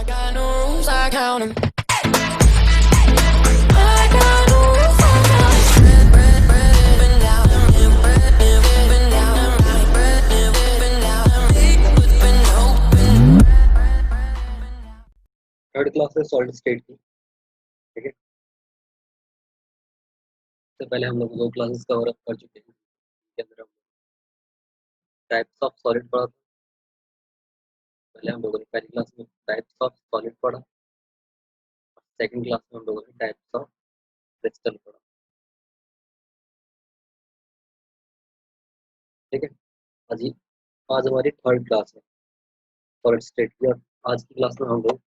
I got no rules, I count 'em. I got no rules, I count 'em. Bread up and down, bread up and down, bread up and down, whipping open. Third class है solid state की। ठीक है, इससे पहले हम लोग 2 classes cover up कर चुके हैं। इसके अंदर हम टाइप्स ऑफ सॉलिड पढ़ा था। पहले हम लोगों ने पहली क्लास में टाइप्स ऑफ सॉलिड पढ़ा और सेकंड क्लास में हम लोगों ने टाइप्स ऑफ क्रिस्टल पढ़ा। ठीक है, आज हमारी थर्ड क्लास है सॉलिड स्टेट की और आज की क्लास में हम लोग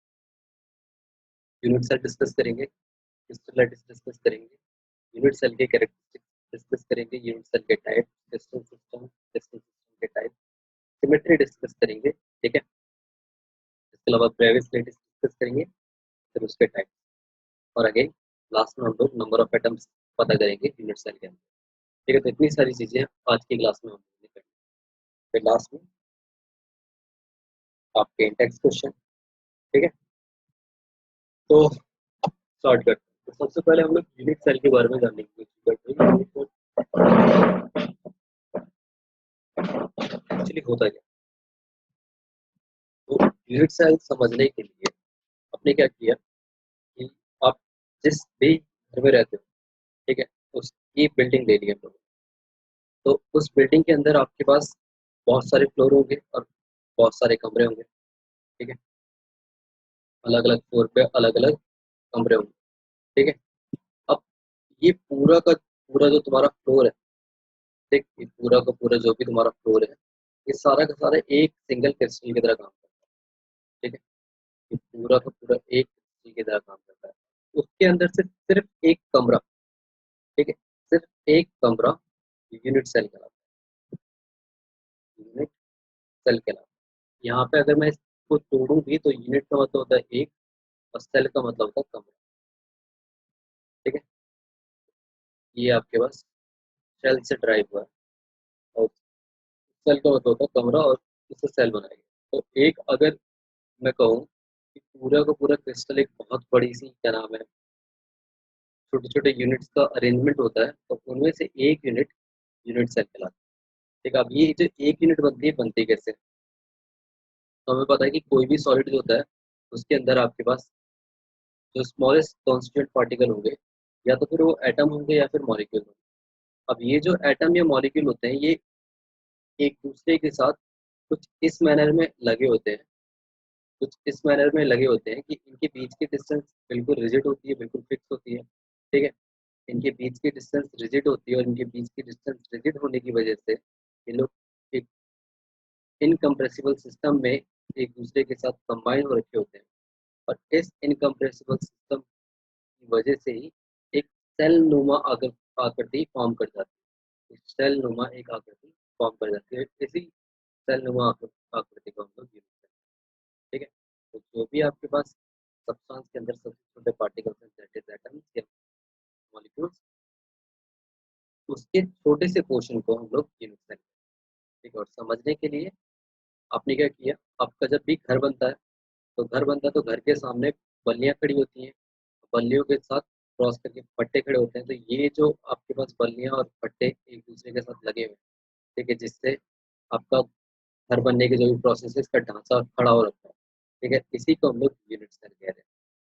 यूनिट सेल डिस्कस करेंगे, क्रिस्टल लैटिस डिस्कस करेंगे, यूनिट सेल के कैरेक्टरिस्टिक्स डिस्कस करेंगे, यूनिट सेल के टाइप, क्रिस्टल सिस्टम के टाइप, सिमेट्री डिस्कस करेंगे। ठीक है, इसके अलावा ब्रेविस लैटिस डिस्कस करेंगे, फिर उसके टाइप और अगेन लास्ट में हम लोग नंबर ऑफ एटम्स पता करेंगे यूनिट सेल के अंदर। ठीक है, तो इतनी सारी चीजें आज की क्लास में हम लोग करेंगे। फिर लास्ट में आपके इंडेक्स क्वेश्चन। ठीक है, तो स्टार्ट करते हैं। तो सबसे पहले हम लोग यूनिट सेल के बारे में जानने की कोशिश करते हैं। एक्चुअली होता क्या, तो यूनिट सेल समझने के लिए आपने क्या किया कि आप जिस भी घर में रहते हो, ठीक है, उसकी बिल्डिंग ले ली हम लोग। तो उस बिल्डिंग के अंदर आपके पास बहुत सारे फ्लोर होंगे और बहुत सारे कमरे होंगे। ठीक है, अलग अलग फ्लोर पे अलग अलग कमरे होंगे। ठीक है, अब ये पूरा का पूरा जो तुम्हारा फ्लोर है, ठीक, ये पूरा का पूरा जो भी तुम्हारा फ्लोर है, ये सारा का सारा एक सिंगल क्रिस्टल की तरह काम करता है। ठीक है, ये पूरा का पूरा एक क्रिस्टल की तरह काम करता है। उसके अंदर से सिर्फ एक कमरा, ठीक है, सिर्फ एक कमरा यूनिट सेल कहलाता है। यूनिट सेल कहलाता है। यहाँ पे अगर मैं इसको तोड़ूं भी तो यूनिट का मतलब होता है एक और सेल का मतलब होता है कमरा। ठीक है, ये आपके पास सेल से ड्राइव हुआ है और सेल का मतलब होता है कमरा और इससे सेल बनाएंगे। तो एक अगर मैं कहूँ कि पूरा का पूरा क्रिस्टल एक बहुत बड़ी सी क्या नाम है छोटे छोटे यूनिट्स का अरेंजमेंट होता है, तो उनमें से एक यूनिट यूनिट सेल कहलाता है। ठीक है, अब ये जो एक यूनिट बनती है, बनती कैसे, तो हमें पता है कि कोई भी सॉलिड जो होता है उसके अंदर आपके पास जो स्मॉलेस्ट कॉन्स्टिट्यूंट पार्टिकल होंगे या तो फिर वो एटम होंगे या फिर मॉलिक्यूल होंगे। अब ये जो एटम या मॉलिक्यूल होते हैं ये एक दूसरे के साथ कुछ इस मैनर में लगे होते हैं, कुछ इस मैनर में लगे होते हैं कि इनके बीच की डिस्टेंस बिल्कुल रिजिड होती है, बिल्कुल फिक्स होती है। ठीक है, इनके बीच की डिस्टेंस रिजिड होती है और इनके बीच की डिस्टेंस रिजिड होने की वजह से ये लोग एक इनकम्प्रेसिबल सिस्टम में एक दूसरे के साथ कंबाइन हो रखे होते हैं और इस इनकम्प्रेसिबल सिस्टम की वजह से ही एक सेल नुमा आकृति फॉर्म कर जाती है। सेल नुमा एक आकृति फॉर्म कर जाती है, इसी सेल नुमा आकृति को हम लोग यूज करते हैं। ठीक है, तो जो भी आपके पास सब्सटेंस के अंदर सबसे छोटे पार्टिकल्स हैं, दैट इज एटम्स या मॉलिक्यूल्स, उसके छोटे से पोर्शन को हम लोग यूज करते हैं। ठीक है, और समझने के लिए आपने क्या किया, आपका जब भी घर बनता है तो घर बनता है तो घर के सामने बल्लियाँ खड़ी होती हैं, बल्लियों के साथ क्रॉस करके पट्टे खड़े होते हैं। तो ये जो आपके पास बल्लियाँ और पट्टे एक दूसरे के साथ लगे हुए हैं, ठीक है, जिससे आपका घर बनने के जो भी प्रोसेस है इसका ढांचा खड़ा हो रखा है। ठीक है, इसी को हम लोग यूनिट सेल कह रहे हैं।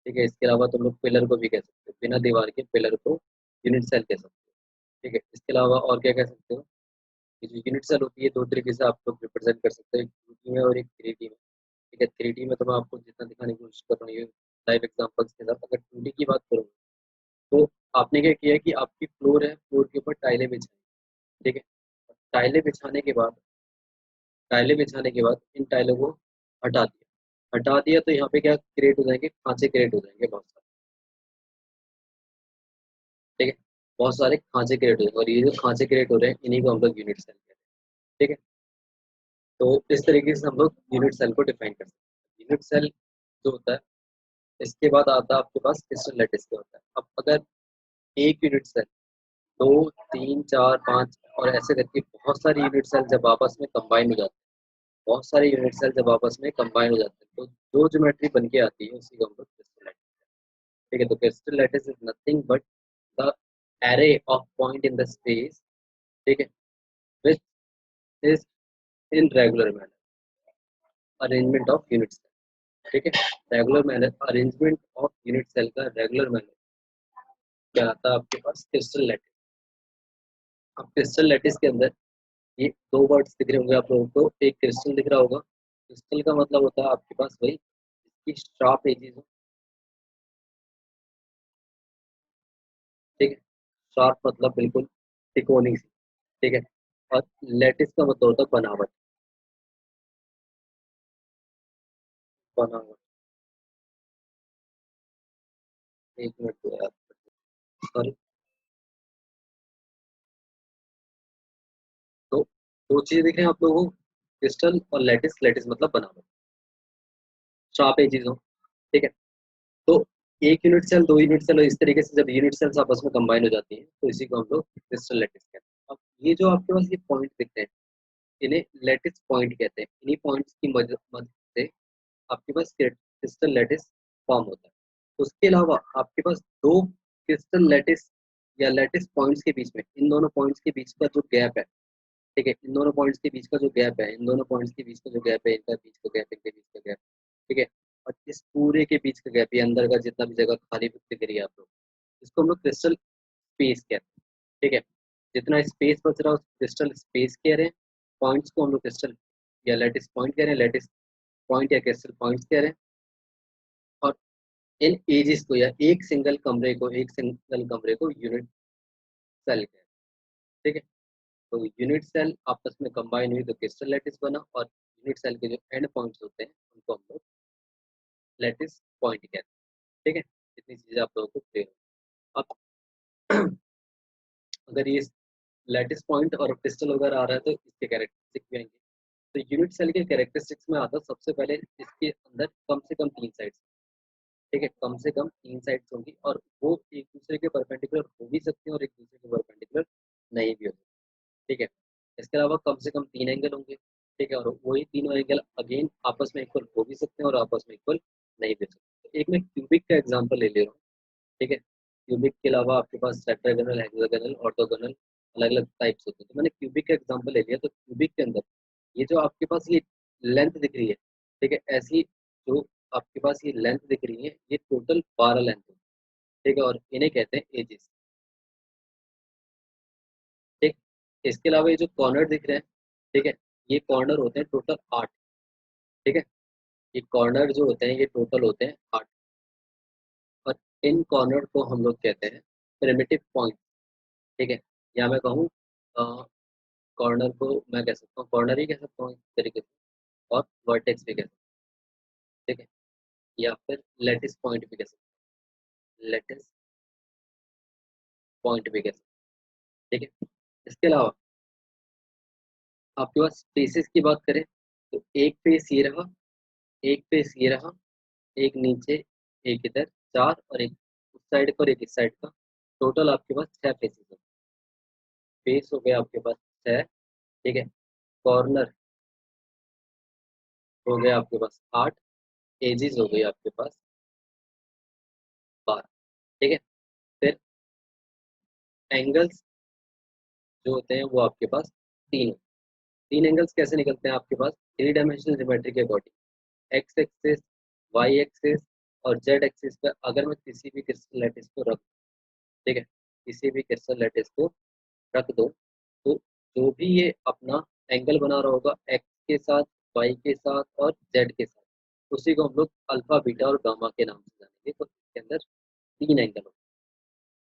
ठीक है, इसके अलावा तुम लोग पिलर को भी कह सकते हो, बिना दीवार के पिलर को यूनिट सेल कह सकते हो। ठीक है, इसके अलावा और क्या कह सकते हो, ये जो यूनिट सेल होती है दो तरीके से आप लोग रिप्रेजेंट कर सकते हो, एक 2D में और एक 3D में। ठीक है, 3D में तो मैं आपको जितना दिखाने की कोशिश कर रहा हूँ ये लाइव एग्जांपल्स के साथ। अगर 2D की बात करूँ तो आपने क्या किया कि आपकी फ्लोर है, फ्लोर के ऊपर टाइलें बिछाई। ठीक है, टाइलें बिछाने के बाद इन टाइलों को हटा दिया तो यहाँ पे क्या क्रिएट हो जाएंगे, खांचे क्रिएट हो जाएंगे बहुत सारे। ठीक है, बहुत सारे खांचे क्रिएट हो जाएंगे और ये जो खांचे क्रिएट हो रहे हैं इन्हीं को हम लोग यूनिट सेल कहते हैं। ठीक है, तो इस तरीके से हम लोग यूनिट सेल को डिफाइन कर सकते हैं। यूनिट सेल जो होता है, इसके बाद आता है आपके पास क्रिस्टल लैटिस का होता है। अब अगर एक यूनिट सेल 2 3 4 5 और ऐसे करके बहुत सारी यूनिट सेल जब आपस में कंबाइन हो जाते हैं, बहुत सारे यूनिट सेल जब आपस में कंबाइन हो जाते हैं तो जो ज्योमेट्री बन के आती है उसी को हम लोग क्रिस्टल लैटिस, ठीक है। तो crystal lattice is nothing but the array of point in the space, ठीक है, which is in regular manner arrangement of unit cell, ठीक है। Regular manner arrangement of unit cell का रेगुलर मैनर क्या आता है आपके पास क्रिस्टल लैटिस। अब क्रिस्टल लैटिस के अंदर ये दो वर्ड्स दिख रहे होंगे आप लोगों को, एक क्रिस्टल दिख रहा होगा, क्रिस्टल का मतलब होता है आपके पास वही इसकी शार्प एजेस हो, ठीक है। शार्प मतलब बिल्कुल तिकोनी सी, ठीक है। और लैटिस का मतलब होता है बनावट, बनावट। एक मिनट दो यार, सॉरी। तो दो चीजें दिख रही हैं आप लोगों को, क्रिस्टल और लैटिस। लैटिस मतलब बनावट, शार्प एजेस हो, ठीक है। तो एक यूनिट सेल, दो यूनिट सेल, और इस तरीके से जब यूनिट सेल्स आपस में कंबाइन हो जाती हैं तो इसी को हम लोग क्रिस्टल लैटिस कहते हैं। अब ये जो आपके पास ये पॉइंट दिखते हैं इन्हें लैटिस पॉइंट कहते हैं। इन्हीं पॉइंट्स की मदद से आपके पास क्रिस्टल लैटिस फॉर्म होता है। उसके अलावा आपके पास दो क्रिस्टल लैटिस या लैटिस पॉइंट्स के बीच में, इन दोनों पॉइंट्स के बीच का जो गैप है, ठीक है, इन दोनों पॉइंट्स के बीच का जो गैप है, इन दोनों पॉइंट्स के बीच का जो गैप है, इनका बीच का गैप, इनके बीच का गैप, ठीक है, और इस पूरे के बीच का गैप, ये अंदर का जितना भी जगह खाली दिख रही है आप लोग, इसको हम लोग क्रिस्टल स्पेस कहते हैं, ठीक है। जितना स्पेस बच रहा है उस क्रिस्टल स्पेस कह रहे हैं, पॉइंट्स को हम लोग क्रिस्टल या लैटिस पॉइंट कह रहे हैं, लैटिस पॉइंट या क्रिस्टल पॉइंट्स कह रहे हैं। और इन एजेस को या एक सिंगल कमरे को, एक सिंगल कमरे को यूनिट सेल कहते हैं, ठीक है। तो यूनिट सेल आपस में कंबाइन हुई तो क्रिस्टल लैटिस बना, और यूनिट सेल के जो एंड पॉइंट्स होते हैं उनको हम लोग लैटिस पॉइंट कहते हैं, ठीक है। इतनी चीजें आप लोगों को क्लियर हो। अब अगर ये लैटिस पॉइंट और क्रिस्टल वगैरह आ रहा है तो इसके कैरेक्टरिस्टिक भी आएंगे। तो यूनिट सेल के कैरेक्टरिस्टिक्स में आता है सबसे पहले इसके अंदर कम से कम तीन साइड्स, ठीक है, कम से कम तीन साइड्स होंगी, और वो एक दूसरे के परपेंडिकुलर हो भी सकती हैं और एक दूसरे के परपेंडिकुलर नहीं भी हो सकती, ठीक है। इसके अलावा कम से कम तीन एंगल होंगे, ठीक है, और वही तीनों एंगल अगेन आपस में इक्वल हो भी सकते हैं और आपस में इक्वल नहीं भी हो सकते। तो एक मैं क्यूबिक का एग्जांपल ले रहा हूँ, ठीक है। क्यूबिक के अलावा आपके पास टेट्रागोनल, हेक्सागोनल, ऑर्थोगोनल अलग अलग टाइप्स होते हैं। तो मैंने क्यूबिक का एग्जांपल ले लिया, तो क्यूबिक के अंदर ये जो आपके पास ये लेंथ दिख रही है, ठीक है, ऐसी जो आपके पास ये लेंथ दिख रही है ये टोटल 12 लेंथ है, ठीक है, और इन्हें कहते हैं एजेस, ठीक। इसके अलावा ये जो कॉर्नर दिख रहे हैं, ठीक है, ये कॉर्नर होते हैं टोटल 8, ठीक है। ये कॉर्नर जो होते हैं ये टोटल होते हैं 8, और इन कॉर्नर को हम लोग कहते हैं प्रिमिटिव पॉइंट, ठीक है। या मैं कहूँ कॉर्नर को मैं कह सकता हूँ, कॉर्नर ही कह सकता हूँ इस तरीके से, और वर्टेक्स भी कह सकता हूँ, ठीक है, या फिर लेटिस पॉइंट भी कह सकता हूँ, लेटिस पॉइंट भी कह सकता हूँ, ठीक है। इसके अलावा आपके पास फेसेस की बात करें तो एक फेस ये रहा, एक फेस ये रहा, एक नीचे, एक इधर, चार, और एक उस साइड का और एक इस साइड का, टोटल आपके पास 6 फेसेस है। फेस हो गया आपके पास 6, ठीक है। कॉर्नर हो गया आपके पास 8, एजेस हो गई आपके पास 12, ठीक है। फिर एंगल्स जो होते हैं वो आपके पास तीन, तीन एंगल्स कैसे निकलते हैं आपके पास थ्री डायमेंशनल ज्योमेट्री के according, x axis, y axis और जेड एक्सिस पर अगर मैं किसी भी क्रिस्टल लैटिस को रख, ठीक है, किसी भी क्रिस्टल लैटिस को रख दो, तो जो भी ये अपना एंगल बना रहा होगा एक्स के साथ, वाई के साथ और जेड के साथ, उसी को हम लोग अल्फा, बीटा और गामा के नाम से जानेंगे। तो इसके अंदर तीन एंगल होंगे,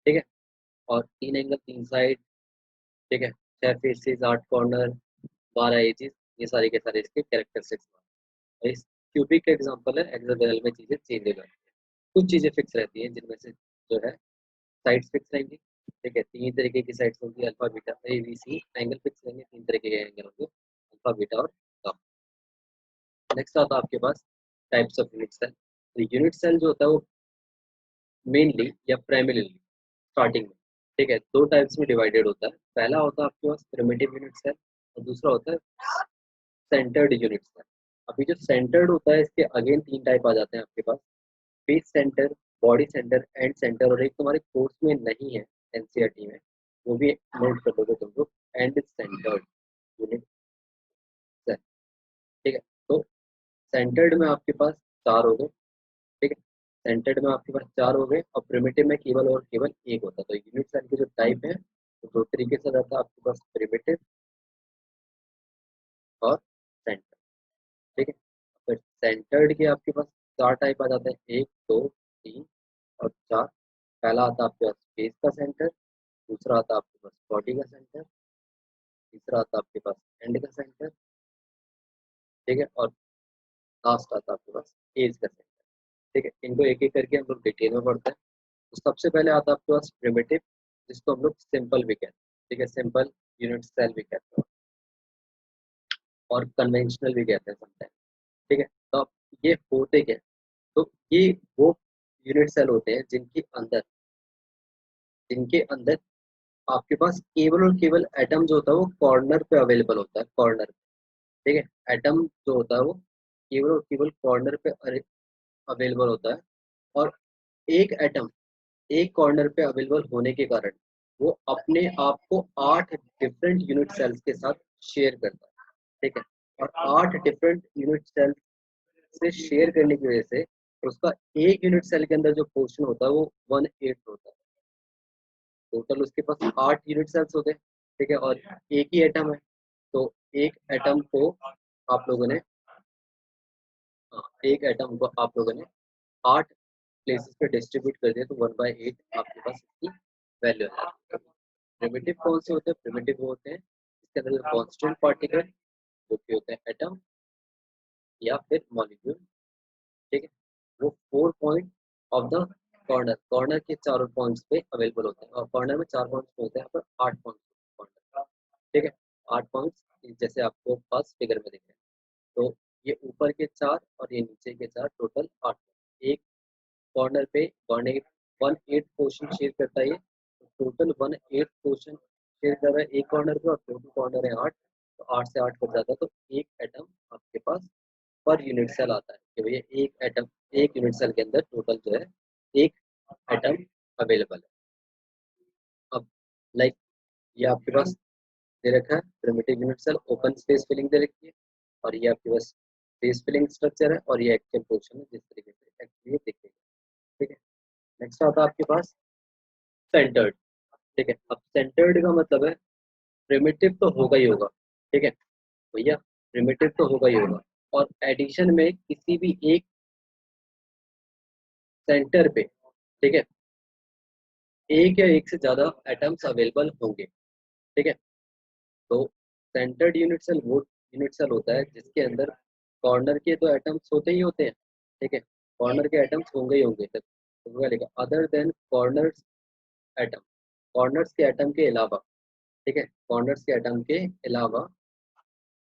ठीक है, और तीन एंगल, तीन साइड, ठीक है, 6 फेसेस, 8 कॉर्नर, 12 एजेस, ये सारे के सारे इसके कैरेक्टरिस्टिक्स। और इस क्यूबिक का एग्जांपल है, हेक्सागोनल में चीजें चेंज हो जाती हैं, कुछ चीजें फिक्स रहती हैं जिनमें से जो है साइड्स फिक्स रहेंगी, ठीक है, तीन तरीके की साइड्स होंगी, alpha, beta, A B C, angle fix रहेंगे, तीन तरीके के एंगल होंगे, अल्फा, बीटा और गामा। नेक्स्ट आता है आपके पास टाइप्स ऑफ यूनिट सेल। तो यूनिट सेल जो होता है वो मेनली या प्राइमरीली स्टार्टिंग में, ठीक है, दो टाइप्स में डिवाइडेड होता है। पहला होता है आपके पास प्रिमिटिव यूनिट सेल और दूसरा होता है सेंटर्ड यूनिट सेल। अभी जो सेंटर्ड होता है इसके अगेन 3 टाइप आ जाते हैं आपके पास, base centre, body centre, end centre, और एक तुम्हारे कोर्स में नहीं है एनसीईआरटी में, वो भी नोट कर लोगे तुम लोग, एंड सेंटर्ड यूनिट सेल। ठीक है, तो सेंटर्ड में आपके पास 4 हो गए। ठीक है, सेंटर्ड में आपके पास 4 हो गए, और प्रिमिटिव में केवल और केवल एक होता है। तो यूनिट सेल के जो टाइप है वो 2 तरीके से रहता है आपके पास, प्रिमिटिव और सेंटर। ठीक है, फिर सेंटर्ड के आपके पास 4 टाइप आ जाते हैं, 1, 2, 3 और 4। पहला आता है आपके पास फेस का सेंटर, दूसरा आता है आपके पास बॉडी का सेंटर, तीसरा आता है आपके पास एंड का सेंटर। ठीक है, और लास्ट आता है आपके पास एज का सेंटर। ठीक है, इनको एक एक करके हम लोग डिटेल में पढ़ते हैं। तो सबसे पहले आता है आपके पास प्रिमिटिव, जिसको हम लोग सिंपल भी कहते हैं। ठीक है, सिंपल यूनिट सेल भी कहते हैं और कन्वेंशनल भी कहते हैं समटाइम। ठीक है, तो अब ये होते क्या हैं? तो ये वो यूनिट सेल होते हैं जिनके अंदर आपके पास केवल और केवल एटम जो होता है वो कॉर्नर पे अवेलेबल होता है, कॉर्नर पे। ठीक है, एटम जो होता है वो केवल और केवल कॉर्नर पे अवेलेबल होता है, और एक एटम एक कॉर्नर पे अवेलेबल होने के कारण वो अपने आप को 8 डिफरेंट यूनिट सेल्स के साथ शेयर करता है। ठीक है, और 8 डिफरेंट यूनिट सेल्स से शेयर करने की वजह से उसका एक यूनिट सेल के अंदर जो पोर्शन होता है वो 1/8 होता है। टोटल उसके पास 8 यूनिट सेल्स होते हैं। ठीक है, और एक ही एटम है, तो एक एटम को आप लोगों ने एक एटम को आप लोगों ने 8 प्लेसेस पे डिस्ट्रीब्यूट कर दिया, तो 1/8 आपके पास इसकी वैल्यू है। प्रिमिटिव कौन से होते हैं? प्रिमिटिव वो होते हैं इसके अंदर कांस्टेंट पार्टिकल जो कि होते हैं एटम या फिर मॉलिक्यूल। ठीक है, वो 4 point of the corner, corner के चारों पॉइंट्स पे अवेलेबल होते हैं, और कॉर्नर में 4 पॉइंट्स होते हैं, यहाँ पर 8 पॉइंट्स कॉर्नर। ठीक है, 8 पॉइंट्स जैसे आपको फर्स्ट फिगर में दिख रहे हैं। तो ये ऊपर के 4 और ये नीचे के 4, टोटल 8। एक कॉर्नर पे 1/8 पोर्शन शेयर करता है ये, तो टोटल 1/8 पोर्शन शेयर कर रहा है एक कॉर्नर पे, और टोटल कॉर्नर है 8, तो 8 से 8 कट जाता है, तो एक एटम आपके पास पर यूनिट सेल आता है कि भैया एक एटम, एक यूनिट सेल के अंदर टोटल जो है एक एटम अवेलेबल है। अब लाइक ये आपके पास दे रखा है primitive unit cell, open space filling दे रखी है, और ये आपके पास स्पेस फिलिंग स्ट्रक्चर है, और ये एक्चुअल पोर्शन है जिस तरीके से एक्चुअली दिखेगा। ठीक है, नेक्स्ट आता है आपके पास सेंटर्ड। ठीक है, अब सेंटर्ड का मतलब है प्रिमिटिव तो होगा ही होगा। ठीक है भैया, प्रिमिटिव तो होगा ही होगा, और एडिशन में किसी भी एक सेंटर पे, ठीक है, एक या एक से ज्यादा एटम्स अवेलेबल होंगे। ठीक है, तो सेंटर्ड यूनिट सेल वो यूनिट सेल होता है जिसके अंदर कॉर्नर के तो एटम्स होते ही होते हैं। ठीक है, कॉर्नर के एटम्स होंगे ही होंगे, तो लिखा other than corners atom, corners के एटम के अलावा। ठीक है, कॉर्नर्स के एटम के अलावा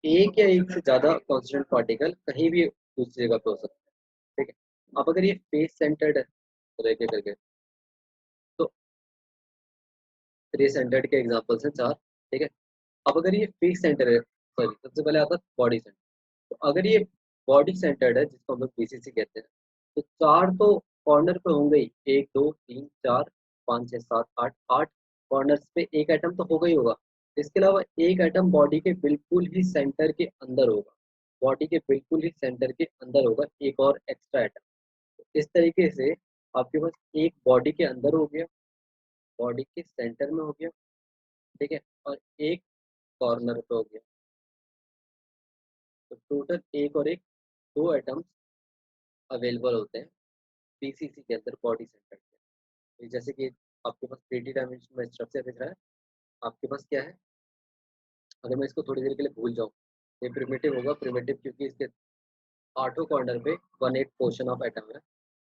एक या एक से ज्यादा कांस्टेंट पार्टिकल कहीं भी दूसरी जगह पे हो सकता है। ठीक है, अब अगर ये फेस सेंटर्ड है तो एक एक करके, तो 3 सेंटर्ड के एग्जांपल्स हैं 4। ठीक है, अब अगर ये फेस सेंटर है, सॉरी सबसे पहले आता है बॉडी सेंटर। तो अगर ये बॉडी सेंटर्ड है जिसको हम लोग बीसीसी कहते हैं, तो 4 तो कॉर्नर पे होंगे ही, 1 2 3 4 5 6 7 8, 8 कॉर्नर्स पे एक एटम तो होगा ही होगा। इसके अलावा एक एटम बॉडी के बिल्कुल ही सेंटर के अंदर होगा, बॉडी के बिल्कुल ही सेंटर के अंदर होगा एक और एक्स्ट्रा एटम। तो इस तरीके से आपके पास एक बॉडी के अंदर हो गया, बॉडी के सेंटर में हो गया। ठीक है, और एक कॉर्नर पे हो गया, तो टोटल एक और एक 2 एटम्स अवेलेबल होते हैं बीसीसी के अंदर, बॉडी सेंटर के। तो जैसे कि आपके पास 3D डायमेंशन में स्ट्रक्चर दिख रहा है, आपके पास क्या है, अगर मैं इसको थोड़ी देर के लिए भूल जाऊँ, ये प्रिमिटिव होगा, प्रिमिटिव क्योंकि इसके 8 कॉर्नर पे 1/8 पोर्शन ऑफ एटम है।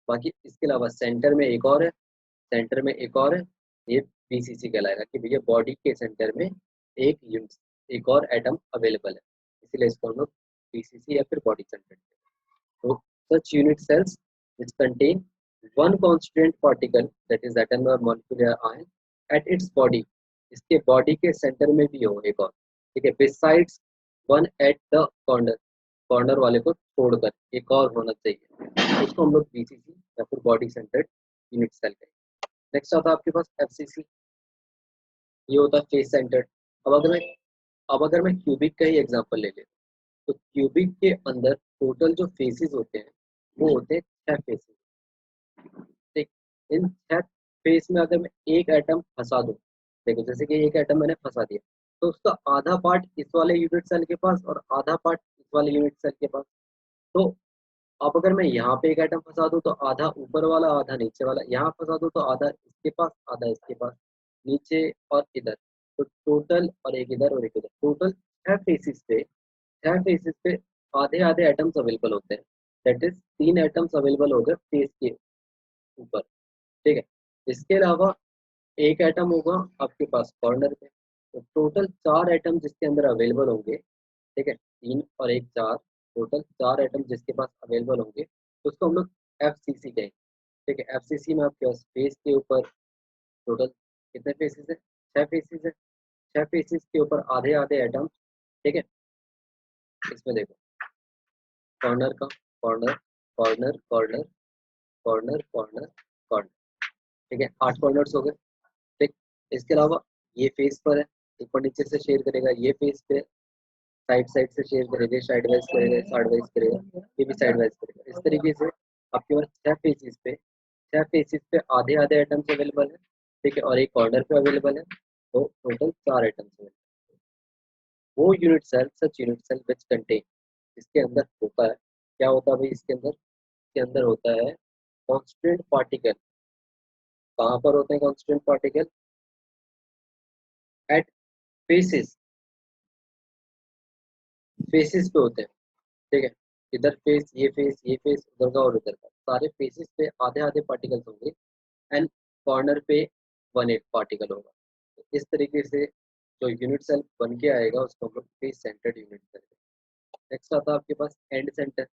बाकी इसके अलावा सेंटर में एक और है, सेंटर में एक और है, ये बीसीसी कहलाएगा कि भैया बॉडी के सेंटर में एक यूनिट, एक और एटम अवेलेबल है, इसीलिए इसको हम लोग बीसीसी या फिर body centre. So such unit cells which contain one constant particle, that is atom or molecular ion at its body, इसके बॉडी के सेंटर में भी हो एक और। ठीक है, besides one at the corner, corner वाले को छोड़कर एक और होना चाहिए, उसको हम लोग बीसीसी या फिर बॉडी सेंटर्ड यूनिट सेल कहेंगे। नेक्स्ट आता है आपके पास एफसीसी, ये होता है फेस सेंटर्ड। अब अगर मैं क्यूबिक का ही एग्जांपल ले लेता हूं, तो क्यूबिक के अंदर टोटल जो फेसेस होते हैं वो होते हैं 6 फेसेस। ठीक, इन 6 फेस में अगर मैं एक एटम फंसा दूं, देखो जैसे कि एक एटम मैंने फंसा दिया, तो उसका आधा पार्ट इस वाले यूनिट सेल के पास और आधा पार्ट इस वाले यूनिट सेल के पास। तो अब अगर मैं यहाँ पे एक एटम फंसा दूं तो आधा ऊपर वाला आधा नीचे वाला, यहाँ फंसा दूं तो आधा इसके पास आधा इसके पास, नीचे और इधर, तो टोटल और एक इधर और एक इधर, टोटल 6 फेसिस पे आधे आधे एटम्स अवेलेबल होते हैं। दैट इज 3 एटम्स अवेलेबल हो गए फेस के ऊपर। ठीक है, इसके अलावा एक एटम होगा आपके पास कॉर्नर पे, तो टोटल 4 एटम जिसके अंदर अवेलेबल होंगे। ठीक है, 3 और 1 4, टोटल 4 एटम जिसके पास अवेलेबल होंगे, तो उसको हम लोग एफसीसी कहेंगे। ठीक है, एफसीसी में आपके पास फेस के ऊपर टोटल कितने फेसेस है? 6 फेसेस है। 6 फेसेस के ऊपर आधे आधे एटम। ठीक है, इसमें देखो कॉर्नर का, corner, corner, corner, corner, corner, corner. ठीक है, 8 कॉर्नर्स हो गए। ठीक, इसके अलावा ये फेस पर है, ऊपर नीचे से शेयर करेगा, ये फेस पे साइड साइड से शेयर करेगा, साइड वाइज करेगा, साइड वाइज करेगा, ये भी साइड वाइज करेगा। इस तरीके से आपके पास 6 फेसिस पे आधे आधे आइटम्स अवेलेबल है। ठीक है, और एक कॉर्नर पे अवेलेबल है, तो टोटल 4 आइटम्स अवेलेबल। वो unit cell, such unit cell which contain, इसके अंदर होता है, क्या होता है भाई इसके अंदर होता है कांस्टेंट पार्टिकल। कहाँ पर होते हैं constant particle? At faces, faces पे होते हैं। ठीक है, इधर फेस, ये फेस उधर का और उधर का, सारे फेसेस पे आधे आधे पार्टिकल्स होंगे एंड कॉर्नर पे 1 8 पार्टिकल होगा। तो इस तरीके से जो यूनिट सेल बन के आएगा उसको हम लोग face centred unit cell. Next आता है आपके पास एंड सेंटर।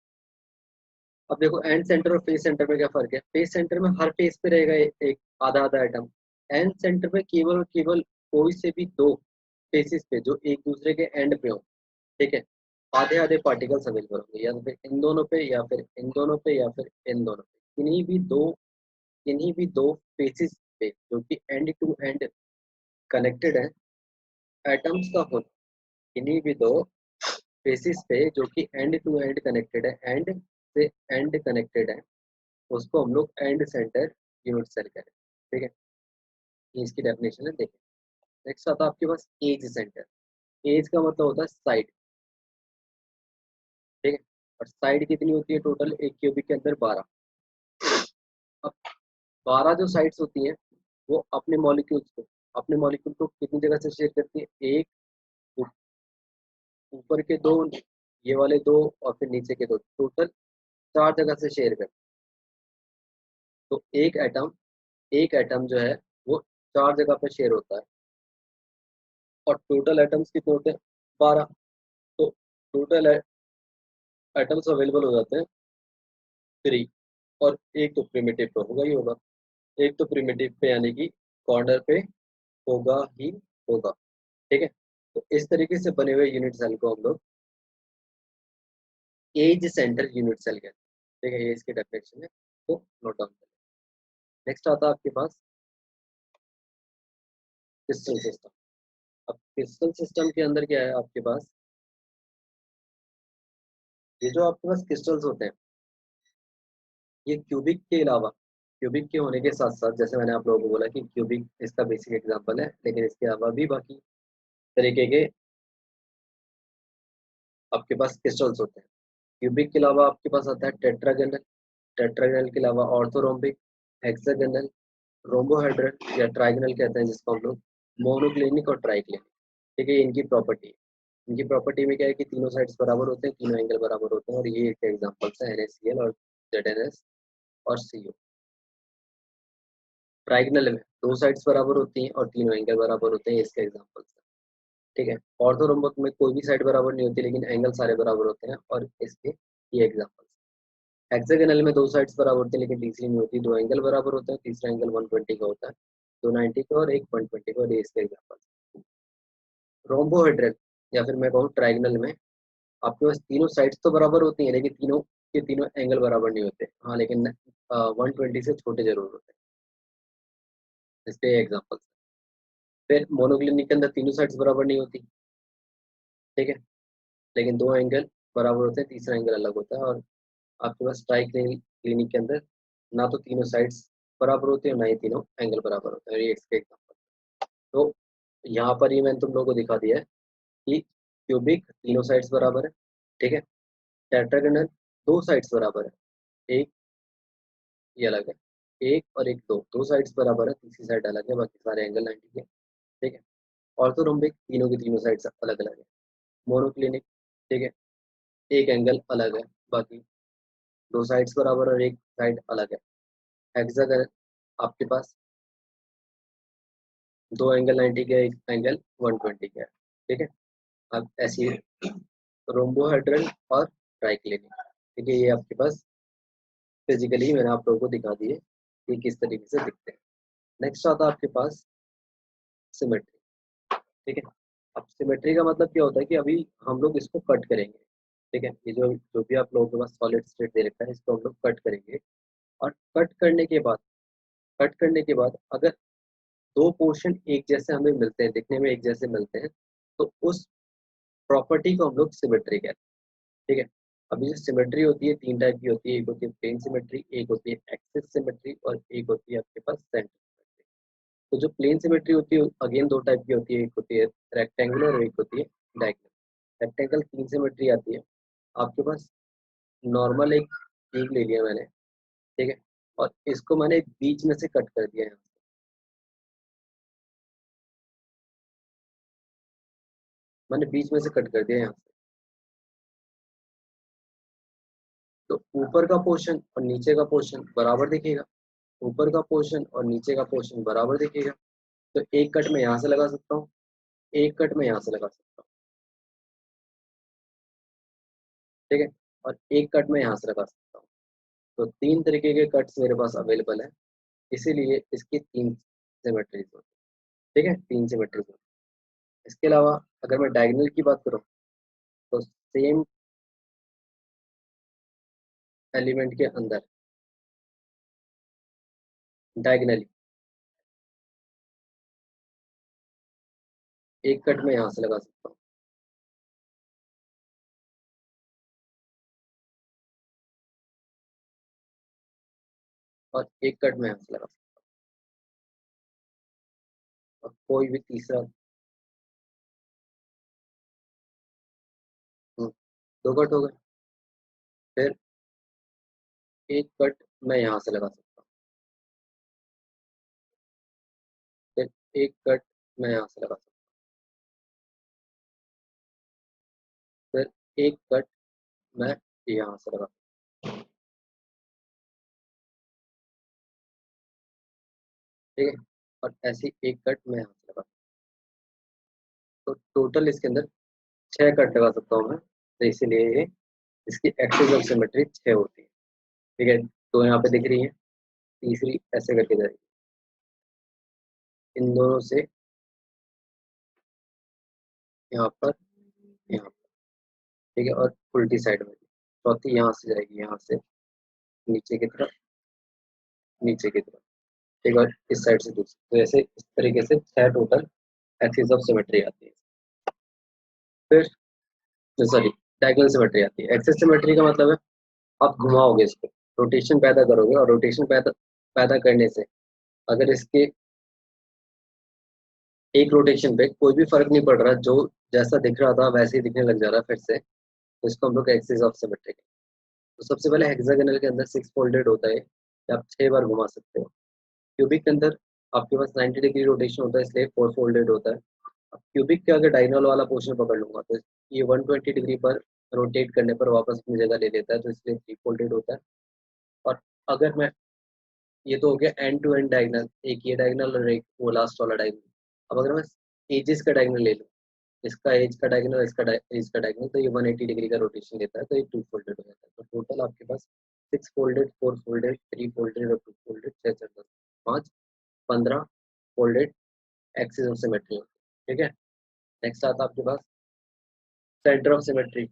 अब देखो एंड सेंटर और फेस सेंटर में क्या फर्क है? फेस सेंटर में हर फेस पे रहेगा एक आधा आधा आइटम। एंड सेंटर में केवल और केवल कोई से भी 2 फेसेस पे जो एक दूसरे के एंड पे हो, ठीक है, आधे आधे पार्टिकल्स अवेलेबल होंगे, या फिर इन दोनों पे या फिर इन दोनों पे या फिर इन दोनों पे, किन्हीं भी दो फेसिस पे जो कि एंड टू एंड कनेक्टेड है, एटम्स का होना, किन्हीं भी दो फेसिस पे जो कि एंड टू एंड कनेक्टेड है, एंड से एंड कनेक्टेड है, उसको हम लोग एंड सेंटर यूनिट सेल करें। ठीक है, ये इसकी डेफिनेशन है, देखिए। नेक्स्ट आता है आपके पास एज सेंटर। एज का मतलब होता है साइड। ठीक है, और साइड कितनी होती है टोटल एक क्यूबिक के अंदर? 12। अब 12 जो साइड्स होती हैं वो अपने मॉलिक्यूल को कितनी जगह से शेयर करती है? एक, ऊपर के 2, ये वाले 2, और फिर नीचे के 2, टोटल 4 जगह से शेयर करती है। तो एक एटम जो है वो 4 जगह पे शेयर होता है, और टोटल एटम्स कितने होते हैं? 12। तो टोटल एटम्स अवेलेबल हो जाते हैं 3, और एक तो प्रिमिटिव पे होगा ही होगा, एक तो प्रिमिटिव पे यानी कि कॉर्नर पे होगा ही होगा। ठीक है, तो इस तरीके से बने हुए यूनिट सेल को हम लोग एज सेंटर यूनिट सेल कहते हैं। ठीक है, ये इसकी डेफिनेशन है, तो नोट डाउन करें। नेक्स्ट आता है आपके पास क्रिस्टल सिस्टम। अब क्रिस्टल सिस्टम के अंदर क्या है आपके पास? ये जो आपके पास क्रिस्टल्स होते हैं, ये क्यूबिक के अलावा, क्यूबिक के होने के साथ साथ, जैसे मैंने आप लोगों को बोला कि क्यूबिक इसका बेसिक एग्जांपल है, लेकिन इसके अलावा भी बाकी तरीके के आपके पास क्रिस्टल्स होते हैं। क्यूबिक के अलावा आपके पास आता है टेट्रागोनल, टेट्रागोनल के अलावा ऑर्थोरोम्बिक, हेक्सागोनल, रोम्बोहेड्रल या ट्राइगोनल कहते हैं जिसको हम लोग, मोनोक्लिनिक और ट्राइक्लिनिक। ठीक है, ये इनकी प्रॉपर्टी है। इनकी प्रॉपर्टी में क्या है कि तीनों साइड्स बराबर होते हैं, तीनों एंगल बराबर होते हैं, और ये एक एग्जांपल्स है NaCl और ZnS और CO। ट्राइगोनल में 2 साइड्स बराबर होती हैं और तीनों एंगल बराबर होते हैं, इसके एग्जांपल्स है। ठीक है, ऑर्थोरोम्बस में कोई भी साइड बराबर नहीं होती लेकिन एंगल सारे बराबर होते हैं, और इसके ये एग्जांपल्स। हेक्सागोनल में 2 साइड्स बराबर होती है लेकिन तीसरी नहीं होती, 2 एंगल बराबर होते हैं, तीसरा एंगल 120 का होता है, 290 का और एक 120 का, और ये इसके एग्जांपल। रोम्बोहेड्रल, या फिर मैं कहूँ ट्राइगनल में आपके पास तीनों साइड्स तो बराबर होती हैं, लेकिन तीनों के तीनों एंगल बराबर नहीं होते। हाँ, लेकिन 120 से छोटे जरूर होते हैं। इसके एग्जाम्पल। फिर मोनोक्लिनिक के अंदर तीनों साइड्स बराबर नहीं होती, ठीक है, लेकिन दो एंगल बराबर होते हैं, तीसरा एंगल अलग होता है। और आपके पास ट्राई क्लिनिक के अंदर ना तो तीनों साइड्स बराबर होती है और ना ही तीनों एंगल बराबर होते हैं। ये इसके एग्जाम्पल। तो यहाँ पर ही मैंने तुम लोगों को दिखा दिया है कि क्यूबिक तीनों साइड्स बराबर है, ठीक है। टेट्रागोनल दो साइड्स बराबर है, एक ये अलग है, एक और एक, दो दो साइड्स बराबर है, तीसरी साइड अलग है, बाकी सारे एंगल 90 के, ठीक है। ऑर्थोरोम्बिक तीनों की तीनों साइड्स अलग अलग है। मोनोक्लिनिक, ठीक है, एक एंगल अलग है, बाकी दो साइड्स बराबर और एक साइड अलग है। हेक्सागोनल आपके पास दो एंगल 90 के, एक एंगल 120 के है, ठीक है। अब ऐसी रोम्बोहेड्रल और ट्राइक्लिनिक, ठीक है, ये आपके पास फिजिकली मैंने आप लोगों को दिखा दिए कि किस तरीके से दिखते हैं। नेक्स्ट आता है आपके पास सिमेट्री, ठीक है। अब सिमेट्री का मतलब क्या होता है कि अभी हम लोग इसको कट करेंगे, ठीक है। ये जो जो भी आप लोगों के पास सॉलिड स्टेट दे रखा है, इसको हम लोग कट करेंगे। और कट करने के बाद अगर दो पोर्शन एक जैसे हमें मिलते हैं, दिखने में एक जैसे मिलते हैं, तो उस प्रॉपर्टी को हम लोग सिमेट्री कहते हैं, ठीक है। अभी जो सिमेट्री होती है तीन टाइप की होती है, एक होती है प्लेन सिमेट्री, एक होती है एक्सिस सिमेट्री और एक होती है आपके पास सेंटर सिमेट्री। तो जो प्लेन सिमेट्री होती है अगेन दो टाइप की होती है, एक होती है रेक्टेंगुलर और एक होती है डायगोनल। रेक्टेंगल तीन सिमेट्री आती है आपके पास। नॉर्मल एक क्यूब ले लिया मैंने, ठीक है, और इसको मैंने बीच में से कट कर दिया है। मैंने बीच में से कट कर दिया यहाँ से। तो ऊपर का पोर्शन और नीचे का पोर्शन बराबर दिखेगा, ऊपर का पोर्शन और नीचे का पोर्शन बराबर दिखेगा। तो एक कट मैं यहाँ से लगा सकता हूँ, एक कट मैं यहाँ से लगा सकता हूँ, ठीक है, और एक कट मैं यहाँ से लगा सकता हूँ। तो तीन तरीके के कट्स मेरे पास अवेलेबल है, इसीलिए इसकी तीन सिमेट्रीज होती है, ठीक है, तीन सिमेट्रीज होती है। इसके अलावा अगर मैं डायगोनल की बात करूँ तो सेम एलिमेंट के अंदर डायगोनली एक कट मैं यहाँ से लगा सकता हूँ, और एक कट मैं यहाँ से लगा सकता हूँ, और कोई भी तीसरा। दो कट हो गए। फिर एक कट मैं यहाँ से लगा सकता हूँ, फिर एक कट मैं यहाँ से लगा सकता हूँ, फिर एक कट मैं यहाँ से लगा सकता हूँ, ठीक है, और ऐसी एक कट मैं यहाँ से लगा सकता हूँ। तो टोटल इसके अंदर छह कट लगा सकता हूँ मैं, तो इसीलिए ये इसकी एक्सिस ऑफ सिमेट्री छह होती है, ठीक है। तो यहाँ पे दिख रही है, तीसरी ऐसे करके जाएगी इन दोनों से यहाँ पर, यहाँ पर, ठीक है, और उल्टी साइड में चौथी यहाँ से जाएगी, यहाँ से नीचे की तरफ, नीचे की तरफ, ठीक है, और इस साइड से दूसरी। तो ऐसे इस तरीके से छह टोटल एक्सिस ऑफ सिमेट्री आती है। फिर सॉरी, डायगोनल सिमेट्री आती है। एक्सिस सिमेट्री का मतलब है आप घुमाओगे इसको, रोटेशन पैदा करोगे, और रोटेशन पैदा पैदा करने से अगर इसके एक रोटेशन पे कोई भी फर्क नहीं पड़ रहा, जो जैसा दिख रहा था वैसे ही दिखने लग जा रहा है फिर से, तो इसको हम लोग एक्सिस ऑफ सिमेट्री कहते हैं। तो सबसे पहले हेक्सागोनल के अंदर सिक्स फोल्डेड होता है, कि आप छह बार घुमा सकते हो। क्यूबिक के अंदर आपके पास 90 डिग्री रोटेशन होता है, इसलिए फोर फोल्डेड होता है। अब क्यूबिक के अगर डायगोनल वाला पोर्शन पकड़ लूंगा तो ये 120 डिग्री पर रोटेट करने पर वापस अपनी जगह ले लेता है, तो इसलिए थ्री फोल्डेड होता है। और अगर मैं, ये तो हो गया एंड टू एंड डायगोनल, एक ये डायगोनल और एक वो लास्ट वाला डायगोनल। अब अगर मैं एजेस का डायगोनल ले लूँ, इसका एज का डायगोनल, इसका एज का डायगोनल, तो ये 180 डिग्री का रोटेशन लेता है, तो ये टू फोल्डेड हो जाता है। तो टोटल आपके पास six folded, four folded, three folded और टू फोल्डेड, छः छः दस, पाँच, 15 फोल्डेड एक्सिस ऑफ सिमेट्री होती है, ठीक है। नेक्स्ट आता है आपके पास सेंटर ऑफ सिमेट्री,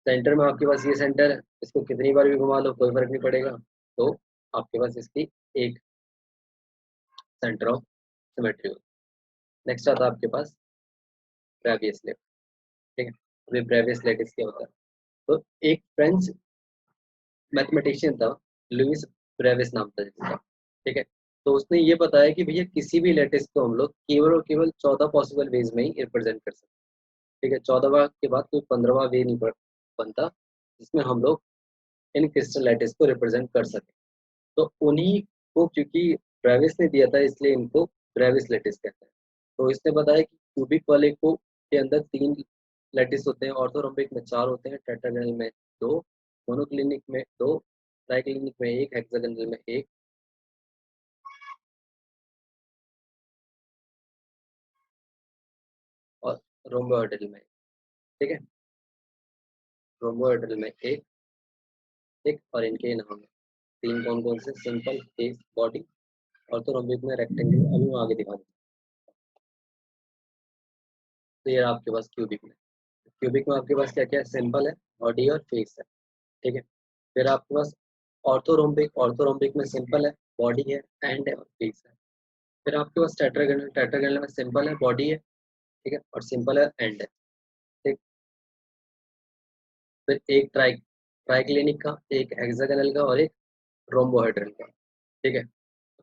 सेंटर में आपके पास ये सेंटर है, इसको कितनी बार भी घुमा लो कोई फर्क नहीं पड़ेगा, तो आपके पास इसकी एक सेंटर ऑफ सिमेट्री होगी। नेक्स्ट आता है आपके पास ब्रेवियस लेट, ठीक है। अभी ब्रेवियस लेटिस क्या होता है, तो एक फ्रेंच मैथमेटिशियन था, लुइस ब्रेविस नाम था जिसका, ठीक है। तो उसने ये बताया कि भैया किसी भी लेटिस को हम लोग केवल और केवल 14 पॉसिबल वेज में ही रिप्रेजेंट कर सकते हैं, ठीक है। 14वां के बाद कोई 15वां वे नहीं बनता जिसमें हम लोग इन क्रिस्टल लैटिस को रिप्रेजेंट कर सके। तो उन्हीं को क्योंकि ब्रेविस ने दिया था इसलिए इनको ब्रेविस लैटिस कहते हैं। तो इसने बताया कि क्यूबिक वाले को के अंदर 3 लैटिस होते हैं, ऑर्थोरोम्बिक में 4 होते हैं, टेट्रागोनल में 2, मोनोक्लिनिक में 2, ट्राइक्लिनिक में 1, हेक्सागोनल में 1, और रोम्बोहेड्रल में, ठीक है। रोम्बोहेड्रल में एक एक और इनके नाम है 3 कौन कौन से, सिंपल, फेस, बॉडी। ऑर्थोरोम्बिक में रेक्टेंगल, अभी मैं आगे दिखा दूँ। तो ये आपके पास क्यूबिक में, क्यूबिक में आपके पास क्या क्या है, सिंपल है, बॉडी और फेस है, ठीक है। फिर आपके पास ऑर्थोरोम्बिक, ऑर्थोरोम्बिक में सिंपल है, बॉडी है, एंड है और फेस है। फिर आपके पास टेट्रागोनल, टेट्रागोनल में सिंपल है, बॉडी है, ठीक है, और सिंपल है, एंड है, ठीक। फिर एक ट्राइक्लिनिक का, एक हेक्सागोनल का और एक रोम्बोहेड्रल का, ठीक है।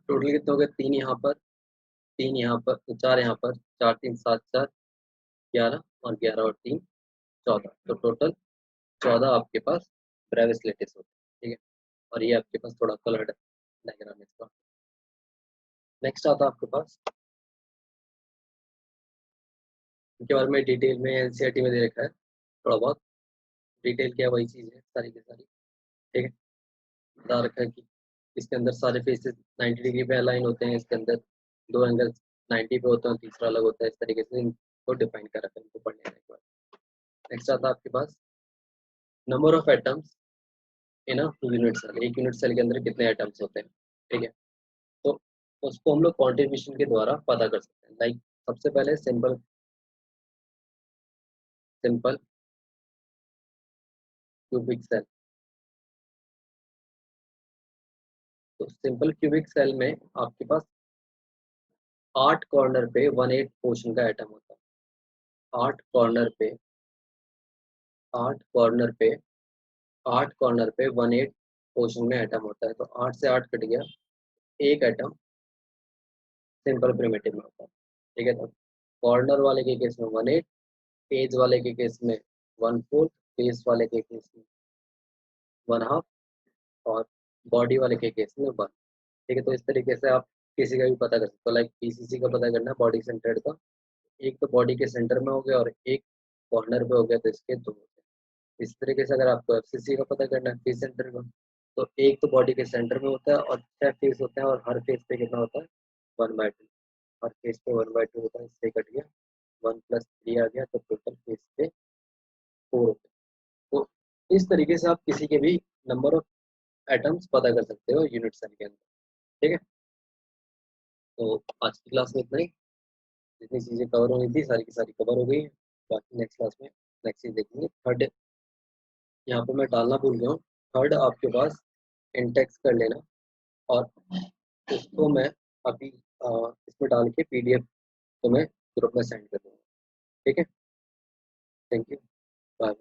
टोटल कितने हो गए, 3 यहाँ पर, 3 यहाँ पर, तो 4 यहाँ पर, 4 3 7 4 11, और 11 और 3 14, तो टोटल 14 आपके पास ब्रेविस लेटिस होते हैं, ठीक है। और ये आपके पास थोड़ा कलर्ड डायग्राम है इसका। नेक्स्ट आता है आपके पास, इनके बारे में डिटेल में एनसीईआरटी में दे रखा है, थोड़ा बहुत डिटेल क्या वही चीज़ है सारी की सारी, ठीक है। बता रखा है कि इसके अंदर सारे फेसेस 90 डिग्री पे अलाइन होते हैं, इसके अंदर 2 एंगल 90 पे होते हैं, तीसरा अलग होता है, इस तरीके से इनको डिफाइन कर रखा है इनको पढ़ने के बाद। नेक्स्ट आता है आपके पास number of atoms in a unit cell, एक यूनिट सेल के अंदर कितने एटम्स होते हैं, ठीक है। तो उसको हम लोग कॉन्ट्रीब्यूशन के द्वारा पता कर सकते हैं। लाइक सबसे पहले सिंपल सिंपल क्यूबिक सेल, तो सिंपल क्यूबिक सेल में आपके पास 8 कॉर्नर पे 1/8 पोर्शन का एटम होता है। 8 कॉर्नर पे 8 कॉर्नर पे 8 कॉर्नर पे 1/8 पोर्शन में एटम होता है, तो 8 से 8 कट गया, एक एटम सिंपल प्रिमिटिव में होता है, ठीक है। तो कॉर्नर वाले के केस में 1/8, एज वाले के केस में 1/4, बेस वाले के केस में 1/2, और बॉडी वाले के केस में 1, ठीक है। तो इस तरीके से आप किसी का भी पता कर सकते हो। लाइक पीसीसी का पता करना है बॉडी सेंटर्ड का, एक तो बॉडी के सेंटर में हो गया और एक कॉर्नर पे हो गया, तो इसके 2 हो गए। इस तरीके से अगर आपको एफसीसी का पता करना है फेस सेंटर का, तो एक तो बॉडी के सेंटर में होता है और 6 फेस होते हैं, और हर फेस पे कितना होता है, 1/2, हर फेस पे 1/2 होता है, इससे कट गया 1 + 3 आ गया, तो टोटल फेस पे 4 होते हैं। तो इस तरीके से आप किसी के भी नंबर ऑफ एटम्स पता कर सकते हो यूनिट सेल के अंदर, ठीक है। तो आज की क्लास में इतना ही, जितनी चीज़ें कवर होनी थी सारी की सारी कवर हो गई हैं। बाकी नेक्स्ट क्लास में नेक्स्ट चीज़ देखेंगे। थर्ड यहाँ पे मैं डालना भूल गया हूँ, थर्ड आपके पास इंटेक्स कर लेना, और उसको मैं अभी इसमें डाल के पीडीएफ तो मैं ग्रुप में सेंड कर दूँगा, ठीक है। Thank you, bye.